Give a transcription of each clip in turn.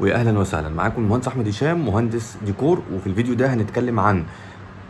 ويا اهلا وسهلا معاكم المهندس احمد هشام مهندس ديكور. وفي الفيديو ده هنتكلم عن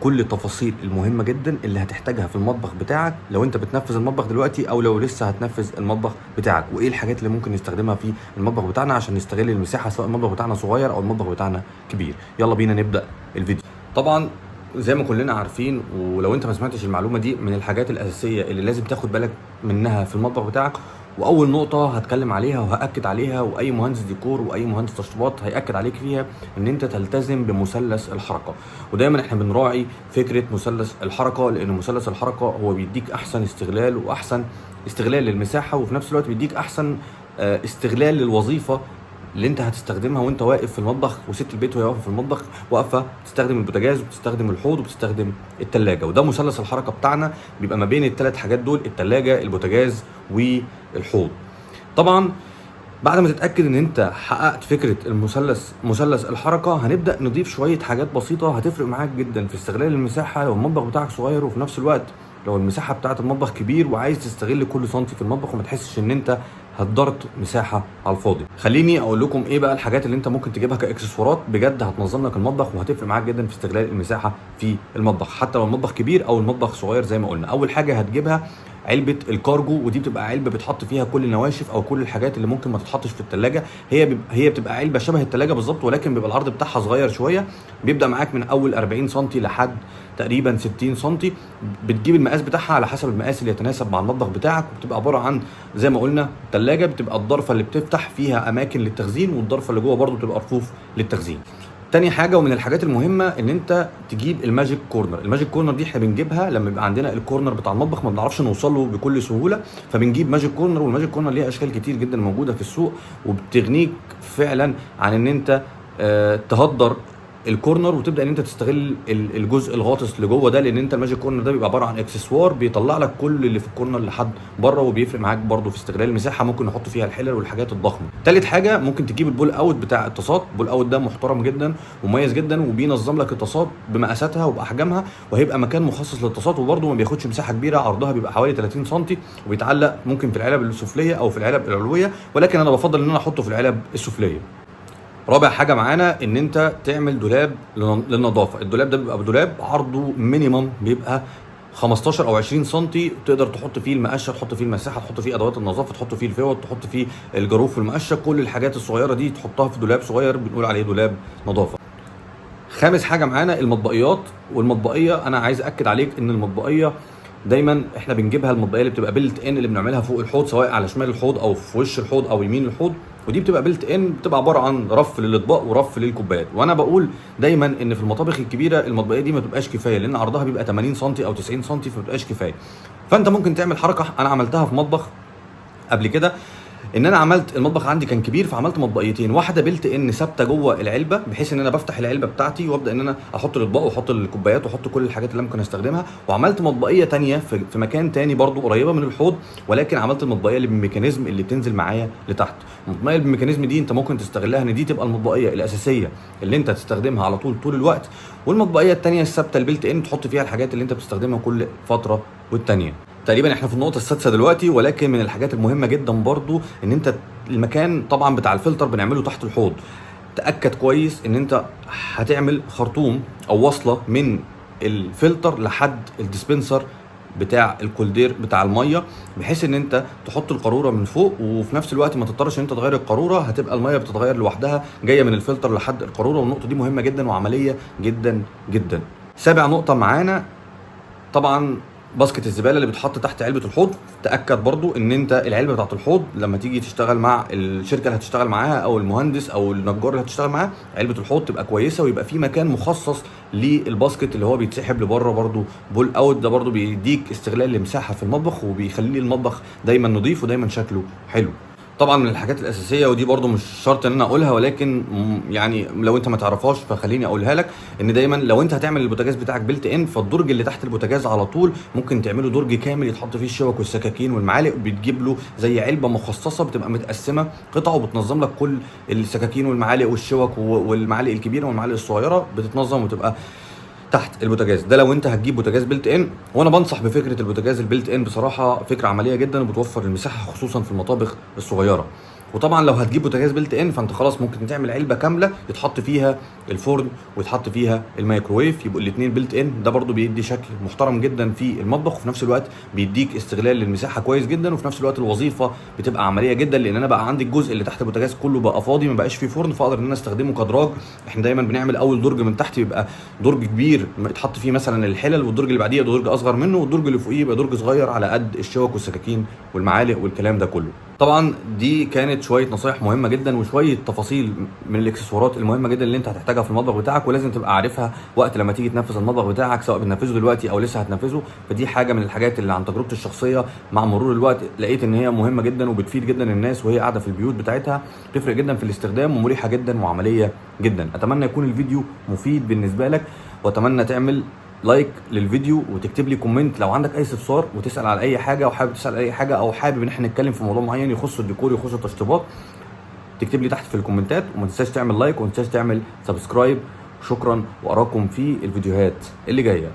كل التفاصيل المهمه جدا اللي هتحتاجها في المطبخ بتاعك لو انت بتنفذ المطبخ دلوقتي او لو لسه هتنفذ المطبخ بتاعك، وايه الحاجات اللي ممكن نستخدمها في المطبخ بتاعنا عشان نستغل المساحه سواء المطبخ بتاعنا صغير او المطبخ بتاعنا كبير. يلا بينا نبدا الفيديو. طبعا زي ما كلنا عارفين، ولو انت ما سمعتش المعلومه دي، من الحاجات الاساسيه اللي لازم تاخد بالك منها في المطبخ بتاعك، واول نقطه هتكلم عليها وهاكد عليها، واي مهندس ديكور واي مهندس تشطيبات هياكد عليك فيها، ان انت تلتزم بمثلث الحركه. ودايما احنا بنراعي فكره مثلث الحركه، لان مثلث الحركه هو بيديك احسن استغلال واحسن استغلال للمساحه، وفي نفس الوقت بيديك احسن استغلال للوظيفه اللي انت هتستخدمها وانت واقف في المطبخ، وست البيت وهي واقفه في المطبخ واقفه تستخدم البوتاجاز وبتستخدم الحوض وبتستخدم الثلاجه. وده مثلث الحركه بتاعنا، بيبقى ما بين الثلاث حاجات دول: الثلاجه، البوتاجاز، والحوض. طبعا بعد ما تتاكد ان انت حققت فكره مثلث الحركه، هنبدا نضيف شويه حاجات بسيطه هتفرق معاك جدا في استغلال المساحه لو المطبخ بتاعك صغير، وفي نفس الوقت لو المساحه بتاعه المطبخ كبير وعايز تستغل كل سنتي في المطبخ وما تحسش ان انت هدرت مساحه على الفاضي. خليني اقول لكم ايه بقى الحاجات اللي انت ممكن تجيبها كاكسسوارات بجد هتنظم لك المطبخ وهتفرق معاك جدا في استغلال المساحه في المطبخ، حتى لو المطبخ كبير او المطبخ صغير. زي ما قلنا، اول حاجه هتجيبها علبه الكارجو، ودي بتبقى علبه بتحط فيها كل النواشف او كل الحاجات اللي ممكن ما تتحطش في الثلاجه. هي بتبقى علبه شبه الثلاجه بالظبط، ولكن بيبقى العرض بتاعها صغير شويه، بيبدا معاك من اول 40 سم لحد تقريبا 60 سم. بتجيب المقاس بتاعها على حسب المقاس اللي يتناسب مع المطبخ بتاعك، وبتبقى عباره عن زي ما قلنا الثلاجه، بتبقى الضرفه اللي بتفتح فيها اماكن للتخزين، والضرفه اللي جوه برده بتبقى رفوف للتخزين. تاني حاجه ومن الحاجات المهمه ان انت تجيب الماجيك كورنر. الماجيك كورنر دي احنا بنجيبها لما يبقى عندنا الكورنر بتاع المطبخ ما بنعرفش نوصل له بكل سهوله، فبنجيب ماجيك كورنر. والماجيك كورنر ليها اشكال كتير جدا موجوده في السوق، وبتغنيك فعلا عن ان انت تهدر الكورنر وتبدا ان انت تستغل الجزء الغاطس اللي جوه ده، لان انت الماجيك كورنر ده بيبقى عباره عن اكسسوار بيطلع لك كل اللي في الكورنر لحد بره، وبيفرق معاك برده في استغلال المساحه. ممكن نحط فيها الحلل والحاجات الضخمه. ثالث حاجه ممكن تجيب البول اوت بتاع الطاسات. البول اوت ده محترم جدا ومميز جدا، وبينظم لك الطاسات بمقاساتها وباحجامها، وهيبقى مكان مخصص للطاسات، وبرده ما بياخدش مساحه كبيره. عرضها بيبقى حوالي 30 سم، وبيتعلق ممكن في العلب السفليه او في العلب العلويه، ولكن انا بفضل ان انا احطه في العلب السفليه. رابع حاجه معانا ان انت تعمل دولاب للنظافه. الدولاب ده بيبقى دولاب عرضه مينيمم بيبقى 15 او 20 سم، تقدر تحط فيه المقشه، تحط فيه المساحه، تحط فيه ادوات النظافه، تحط فيه الفوط، تحط فيه الجاروف والمقشه، كل الحاجات الصغيره دي تحطها في دولاب صغير بنقول عليه دولاب نظافه. خامس حاجه معانا المطبقيات. والمطبقيه انا عايز اكد عليك ان المطبقيه دايما احنا بنجيبها، المطبقيه اللي بتبقى بيلت ان اللي بنعملها فوق الحوض، سواء على شمال الحوض او في وش الحوض او يمين الحوض، ودي بتبقى بيلت ان، بتبقى عباره عن رف للاطباق ورف للكوبايات. وانا بقول دايما ان في المطابخ الكبيره المطبقيه دي ما بتبقاش كفايه، لان عرضها بيبقى 80 سم او 90 سم، فما بتبقاش كفايه. فانت ممكن تعمل حركه انا عملتها في مطبخ قبل كده، ان انا عملت المطبخ عندي كان كبير، فعملت مطبقيتين، واحده بلت ان ثابته جوه العلبه، بحيث ان انا بفتح العلبه بتاعتي وابدا ان انا احط الاطباق واحط الكوبايات واحط كل الحاجات اللي ممكن استخدمها. وعملت مطبقيه ثانيه في مكان ثاني برضو قريبه من الحوض، ولكن عملت المطبقيه اللي بالميكانيزم اللي بتنزل معايا لتحت. المطبقيه اللي بالميكانيزم دي انت ممكن تستغلها ان دي تبقى المطبقيه الاساسيه اللي انت تستخدمها على طول الوقت، والمطبقيه الثانيه الثابته البلت ان تحط فيها الحاجات اللي انت بتستخدمها كل فتره والثانيه. تقريبا احنا في النقطه السادسه دلوقتي، ولكن من الحاجات المهمه جدا برضو ان انت المكان طبعا بتاع الفلتر بنعمله تحت الحوض. تاكد كويس ان انت هتعمل خرطوم او وصله من الفلتر لحد الديسبنسر بتاع الكولدير بتاع الميه، بحيث ان انت تحط القاروره من فوق، وفي نفس الوقت ما تضطرش ان انت تغير القاروره، هتبقى الميه بتتغير لوحدها جايه من الفلتر لحد القاروره. والنقطه دي مهمه جدا وعمليه جدا جدا. سابع نقطه معانا طبعا باسكت الزباله اللي بتحط تحت علبه الحوض. تاكد برضو ان انت العلبه بتاعه الحوض لما تيجي تشتغل مع الشركه اللي هتشتغل معاها او المهندس او النجار اللي هتشتغل معاه، علبه الحوض تبقى كويسه، ويبقى في مكان مخصص للباسكت اللي هو بيتسحب لبره. برضو بول اوت ده برضو بيديك استغلال لمساحه في المطبخ، وبيخلي المطبخ دايما نظيف ودايما شكله حلو. طبعا من الحاجات الاساسيه، ودي برضو مش شرط ان انا اقولها، ولكن يعني لو انت ما تعرفهاش فخليني اقولها لك، ان دايما لو انت هتعمل البوتاجاز بتاعك بيلت ان، فالدرج اللي تحت البوتاجاز على طول ممكن تعمله درج كامل يتحط فيه الشوك والسكاكين والمعالق، بتجيب له زي علبه مخصصه بتبقى متقسمه قطع، وبتنظم لك كل السكاكين والمعالق والشوك والمعالق الكبيره والمعالق الصغيره، بتتنظم وتبقى تحت البوتاجاز ده لو انت هتجيب بوتاجاز بيلت ان. وانا بنصح بفكره البوتاجاز البيلت ان، بصراحه فكره عمليه جدا وبتوفر المساحه خصوصا في المطابخ الصغيره. وطبعا لو هتجيب بوتاجاز بيلت ان فانت خلاص ممكن تعمل علبه كامله يتحط فيها الفرن ويتحط فيها الميكروويف، يبقوا الاثنين بيلت ان. ده برضو بيدي شكل محترم جدا في المطبخ، وفي نفس الوقت بيديك استغلال للمساحه كويس جدا، وفي نفس الوقت الوظيفه بتبقى عمليه جدا، لان انا بقى عندي الجزء اللي تحت البوتاجاز كله بقى فاضي، ما بقاش فيه فرن، فاقدر ان انا استخدمه كدراج. احنا دايما بنعمل اول درج من تحت يبقى درج كبير يتحط فيه مثلا الحلل، والدرج اللي بعديه درج اصغر منه، والدرج اللي فوقيه يبقى درج صغير على قد الشوك والسكاكين والمعالق والكلام ده كله. طبعا دي كانت شويه نصايح مهمه جدا وشويه تفاصيل من الاكسسوارات المهمه جدا اللي انت هتحتاجها في المطبخ بتاعك، ولازم تبقى عارفها وقت لما تيجي تنفذ المطبخ بتاعك، سواء بتنفذه دلوقتي او لسه هتنفذه. فدي حاجه من الحاجات اللي عن تجربتي الشخصيه مع مرور الوقت لقيت ان هي مهمه جدا وبتفيد جدا الناس وهي قاعده في البيوت بتاعتها، تفرق جدا في الاستخدام ومريحه جدا وعمليه جدا. اتمنى يكون الفيديو مفيد بالنسبه لك، واتمنى تعمل لايك للفيديو وتكتب لي كومنت لو عندك اي استفسار وتسال على اي حاجه، او حابب تسال اي حاجه، او حابب ان احنا نتكلم في موضوع معين يخص الديكور يخص التشطيبات، تكتب لي تحت في الكومنتات. وما تنساش تعمل لايك وما تنساش تعمل سبسكرايب. شكرا، واراكم في الفيديوهات اللي جايه.